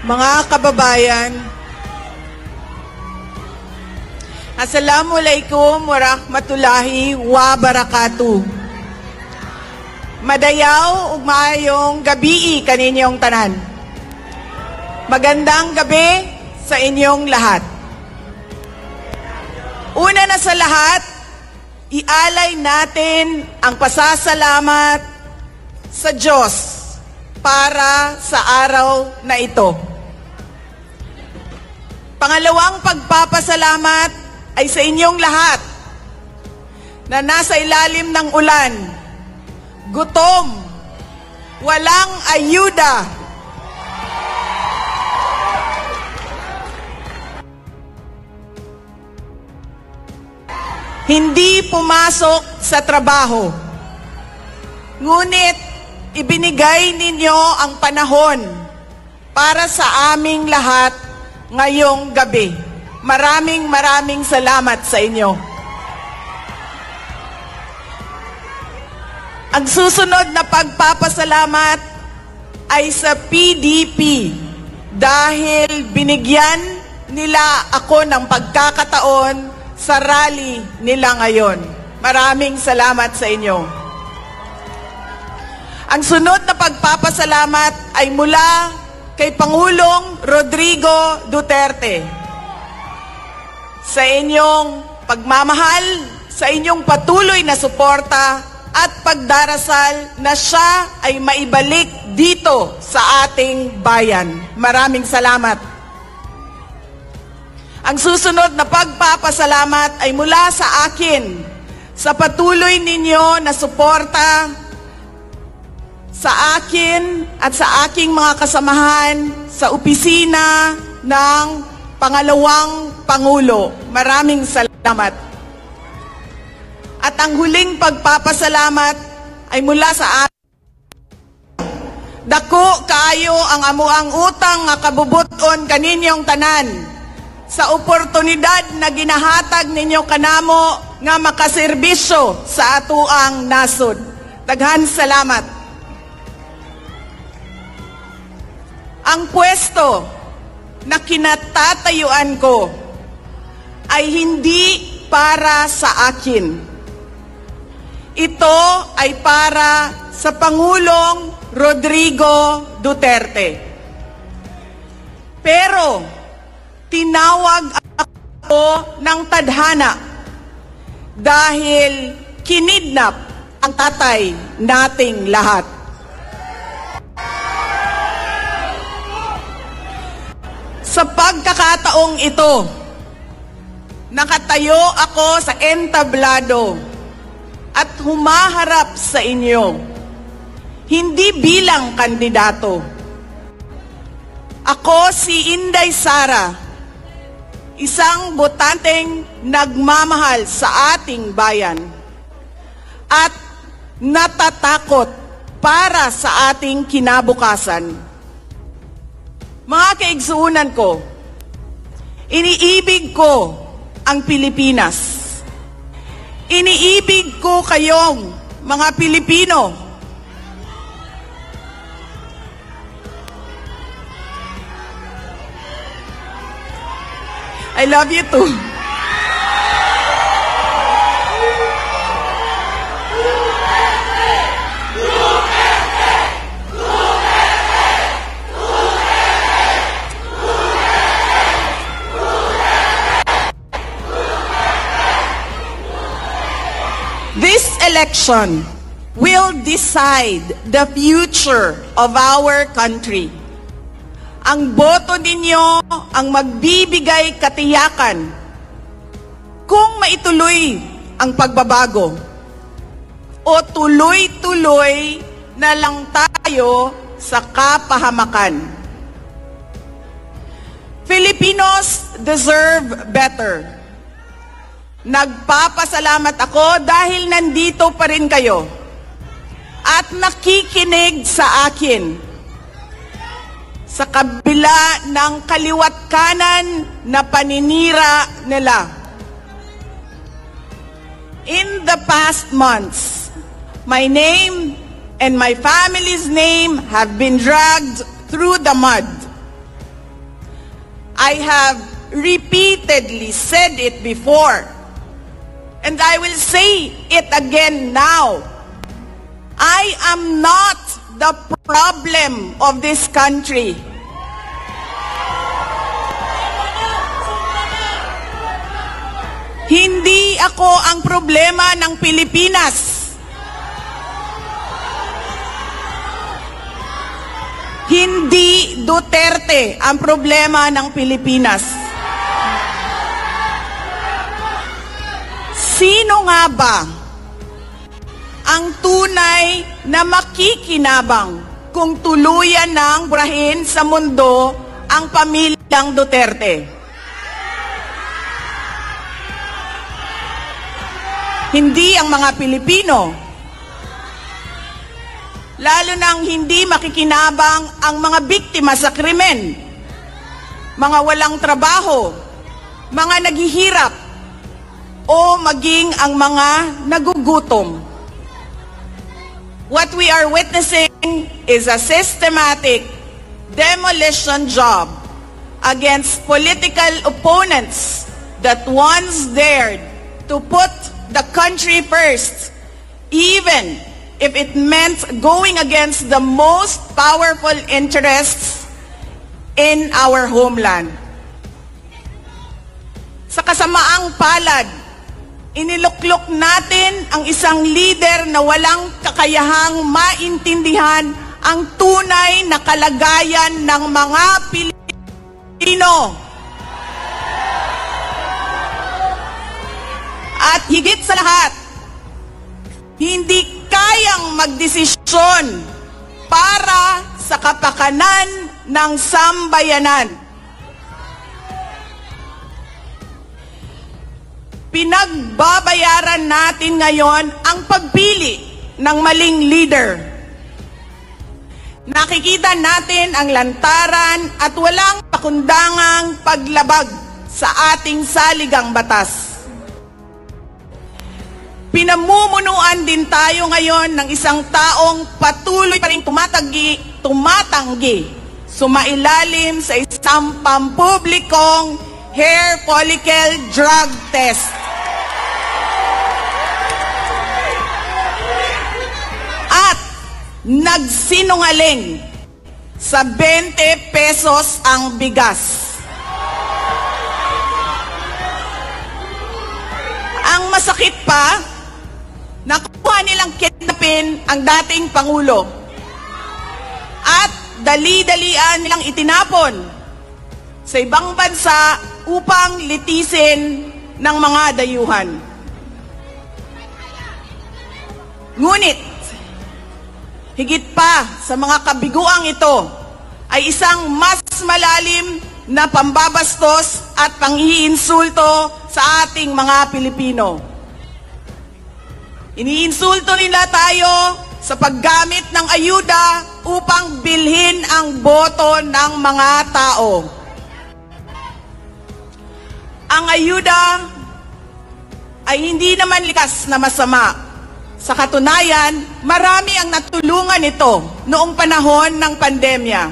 Mga kababayan, Assalamualaikum warahmatullahi wabarakatuh. Madayaw ug maayong gabi kaninyong tanan. Magandang gabi sa inyong lahat. Una na sa lahat, ialay natin ang pasasalamat sa Diyos para sa araw na ito. Pangalawang pagpapasalamat ay sa inyong lahat na nasa ilalim ng ulan, gutom, walang ayuda, hindi pumasok sa trabaho. Ngunit ibinigay ninyo ang panahon para sa aming lahat ngayong gabi. Maraming salamat sa inyo. Ang susunod na pagpapasalamat ay sa PDP dahil binigyan nila ako ng pagkakataon sa rally nila ngayon. Maraming salamat sa inyo. Ang sunod na pagpapasalamat ay mula kay Pangulong Rodrigo Duterte. Sa inyong pagmamahal, sa inyong patuloy na suporta at pagdarasal na siya ay maibalik dito sa ating bayan. Maraming salamat. Ang susunod na pagpapasalamat ay mula sa akin, sa patuloy ninyo na suporta sa akin at sa aking mga kasamahan sa opisina ng Pangalawang Pangulo. Maraming salamat. At ang huling pagpapasalamat ay mula sa akin. Dako kaayo ang amuang utang nga kabubuton kaninyong tanan sa oportunidad na ginahatag ninyo kanamo nga makaserbisyo sa atuang nasod. Daghan salamat. Ang pwesto na kinatatayuan ko ay hindi para sa akin. Ito ay para sa Pangulong Rodrigo Duterte. Pero tinawag ako ng tadhana dahil kinidnap ang tatay nating lahat. Sa pagkakataong ito, nakatayo ako sa entablado at humaharap sa inyo, hindi bilang kandidato. Ako si Inday Sara, isang botanteng nagmamahal sa ating bayan at natatakot para sa ating kinabukasan. Mga kaigsuunan ko, iniibig ko ang Pilipinas. Iniibig ko kayong mga Pilipino. I love you too. This election will decide the future of our country. Ang boto ninyo ang magbibigay katiyakan kung maituloy ang pagbabago o tuloy-tuloy na lang tayo sa kapahamakan. Filipinos deserve better. Nagpapasalamat ako dahil nandito pa rin kayo at nakikinig sa akin sa kabila ng kaliwat kanan na paninira nila. In the past months, my name and my family's name have been dragged through the mud. I have repeatedly said it before, and I will say it again now. I am not the problem of this country. Hindi ako ang problema ng Pilipinas. Hindi Duterte ang problema ng Pilipinas. Sino nga ba ang tunay na makikinabang kung tuluyan ng burahin sa mundo ang pamilyang Duterte? Hindi ang mga Pilipino. Lalo nang hindi makikinabang ang mga biktima sa krimen, mga walang trabaho, mga naghihirap, o maging ang mga nagugutom. What we are witnessing is a systematic demolition job against political opponents that once dared to put the country first, even if it meant going against the most powerful interests in our homeland. Sa kasamaang palad, iniluklok natin ang isang leader na walang kakayahang maintindihan ang tunay na kalagayan ng mga Pilipino. At higit sa lahat, hindi kayang magdesisyon para sa kapakanan ng sambayanan. Pinagbabayaran natin ngayon ang pagpili ng maling leader. Nakikita natin ang lantaran at walang pakundangang paglabag sa ating saligang batas. Pinamumunuan din tayo ngayon ng isang taong patuloy pa rin tumatanggi, sumailalim sa isang pampublikong hair follicle drug test. At nagsinungaling sa 20 pesos ang bigas. Ang masakit pa, nakuha nilang kidnapin ang dating Pangulo at dali-dalian nilang itinapon sa ibang bansa upang litisin ng mga dayuhan. Ngunit, higit pa sa mga kabiguang ito ay isang mas malalim na pambabastos at panghiinsulto sa ating mga Pilipino. Iniinsulto nila tayo sa paggamit ng ayuda upang bilhin ang boto ng mga tao. Ang ayuda ay hindi naman likas na masama. Sa katunayan, marami ang natulungan ito noong panahon ng pandemya.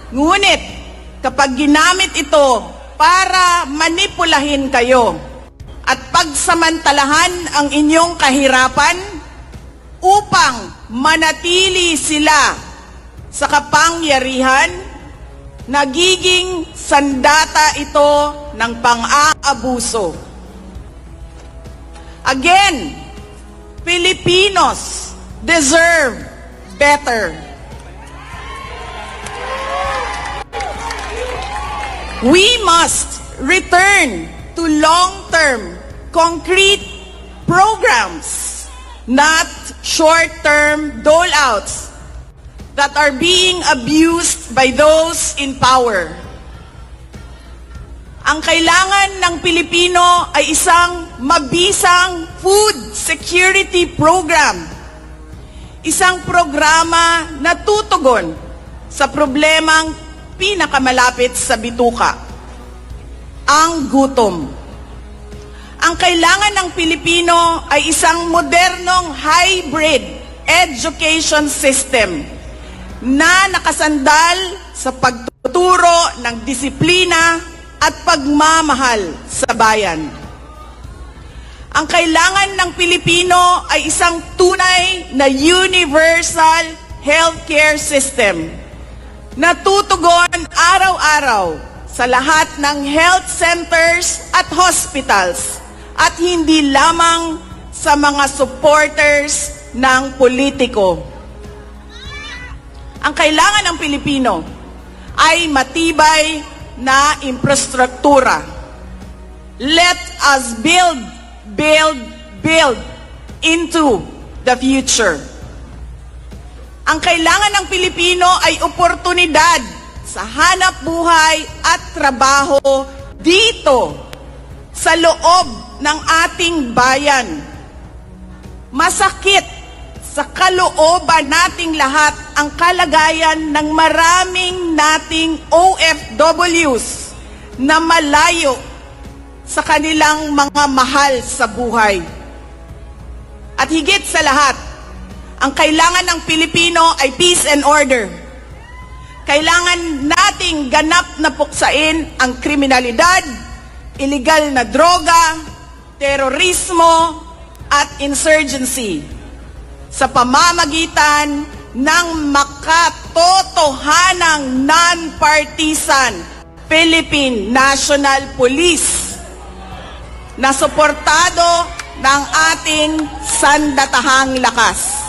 Ngunit, kapag ginamit ito para manipulahin kayo at pagsamantalahan ang inyong kahirapan upang manatili sila sa kapangyarihan, nagiging sandata ito ng pang-aabuso. Again, Filipinos deserve better. We must return to long-term, concrete programs, not short-term dole-outs that are being abused by those in power. Ang kailangan ng Pilipino ay isang mabisang food security program. Isang programa na tutugon sa problemang pinakamalapit sa bituka, ang gutom. Ang kailangan ng Pilipino ay isang modernong hybrid education system na nakasandal sa pagtuturo ng disiplina at pagmamahal sa bayan. Ang kailangan ng Pilipino ay isang tunay na universal healthcare system na tutugon araw-araw sa lahat ng health centers at hospitals at hindi lamang sa mga supporters ng politiko. Ang kailangan ng Pilipino ay matibay na infrastruktura. Let us build into the future. Ang kailangan ng Pilipino ay oportunidad sa hanap buhay at trabaho dito sa loob ng ating bayan. Masakit sa kalooban nating lahat ang kalagayan ng maraming nating OFWs na malayo sa kanilang mga mahal sa buhay. At higit sa lahat, ang kailangan ng Pilipino ay peace and order. Kailangan nating ganap na puksain ang kriminalidad, illegal na droga, terorismo, at insurgency sa pamamagitan ng makatotohanang non-partisan Philippine National Police na suportado ng ating sandatahang lakas.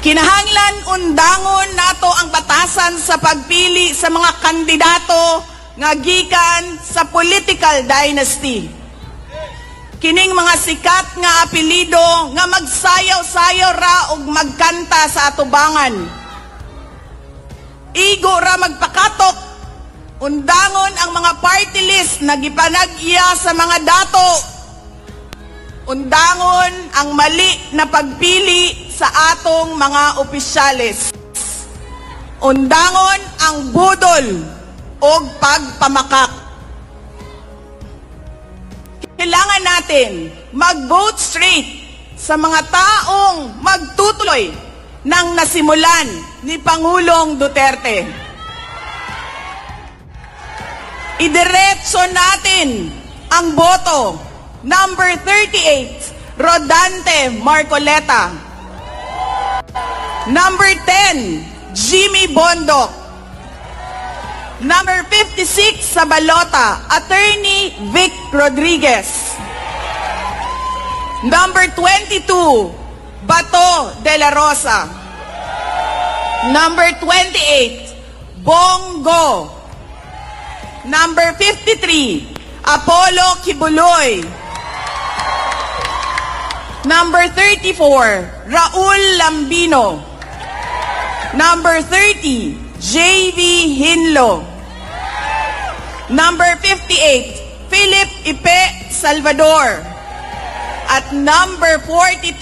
Kinahanglan undangon nato ang batasan sa pagpili sa mga kandidato nga gikan sa political dynasty. Kining mga sikat nga apelido nga magsayaw-sayaw ra og magkanta sa atubangan. Igo ra magpakatok, undangon ang mga party list na gipanag-iya sa mga dato. Undangon ang mali na pagpili sa atong mga opisyales. Undangon ang budol o pagpamakak. Kailangan natin mag-vote straight sa mga taong magtutuloy ng nasimulan ni Pangulong Duterte. Idiretso natin ang boto. Number 38, Rodante Marcoleta. Number 10, Jimmy Bondoc. Number 56 sa balota, Attorney Vic Rodriguez. Number 22, Bato de la Rosa. Number 28, Bongo. Number 53, Apollo Kibuloy. Number 34, Raul Lambino. Number 30, J.V. Hinlo. Number 58, Philip Ipe Salvador. At number 42,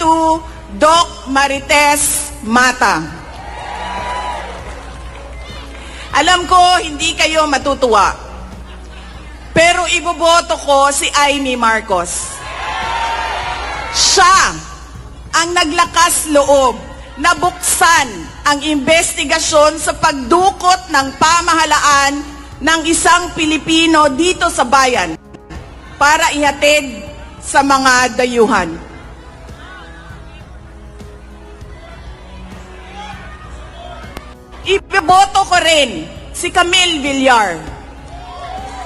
Doc Marites Mata. Alam ko, hindi kayo matutuwa. Pero iboboto ko si Amy Marcos. Siya ang naglakas loob na buksan ang investigasyon sa pagdukot ng pamahalaan ng isang Pilipino dito sa bayan para ihatid sa mga dayuhan. Iboboto ko rin si Camille Villar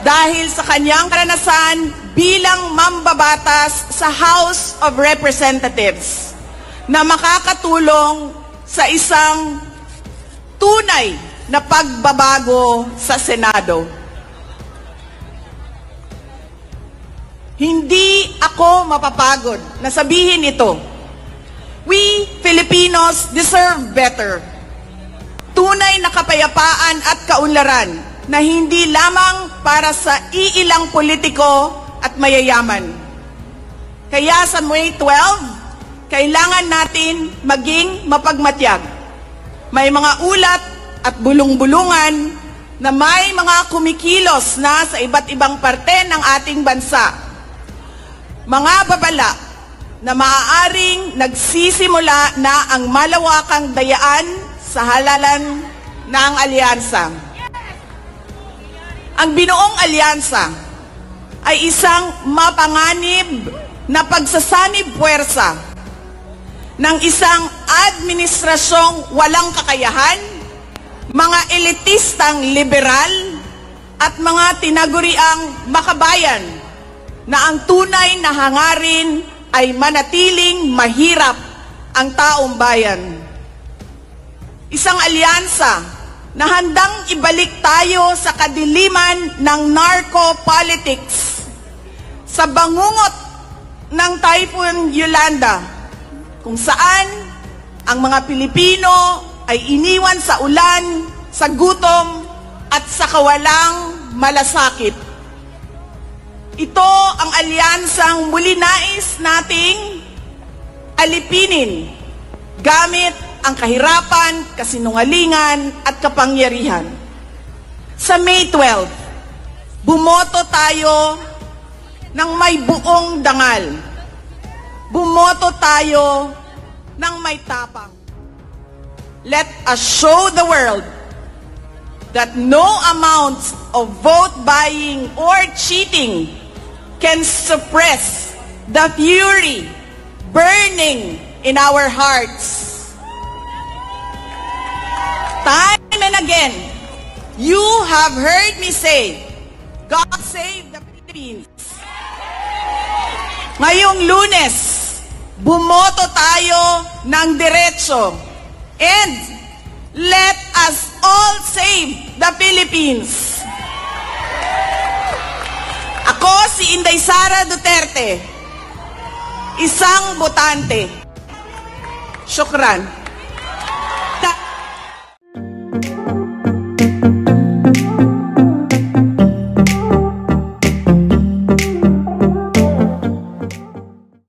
dahil sa kanyang karanasan bilang mambabatas sa House of Representatives na makakatulong sa isang tunay na pagbabago sa Senado. Hindi ako mapapagod na sabihin ito. We Filipinos deserve better. Tunay na kapayapaan at kaunlaran na hindi lamang para sa iilang politiko at mayayaman. Kaya sa May 12, kailangan natin maging mapagmatyag. May mga ulat at bulong-bulungan na may mga kumikilos na sa iba't ibang parte ng ating bansa. Mga babala na maaaring nagsisimula na ang malawakang dayaan sa halalan na ang alyansa. Ang binuong alyansa ay isang mapanganib na pagsasanib puwersa ng isang administrasyong walang kakayahan, mga elitistang liberal, at mga tinaguriang makabayan na ang tunay na hangarin ay manatiling mahirap ang taong bayan. Isang alyansa na handang ibalik tayo sa kadiliman ng narco-politics, sa bangungot ng Typhoon Yolanda, kung saan ang mga Pilipino ay iniwan sa ulan, sa gutom, at sa kawalang malasakit. Ito ang alyansang muli nais nating alipinin gamit ang kahirapan, kasinungalingan at kapangyarihan. Sa May 12, bumoto tayo ng may buong dangal. Bumoto tayo ng may tapang. Let us show the world that no amount of vote buying or cheating can suppress the fury burning in our hearts. Time and again, you have heard me say, God save the Philippines. Ngayong Lunes, bumoto tayo ng diretso and let us all save the Philippines. Ako si Inday Sara Duterte, isang botante. Syukran.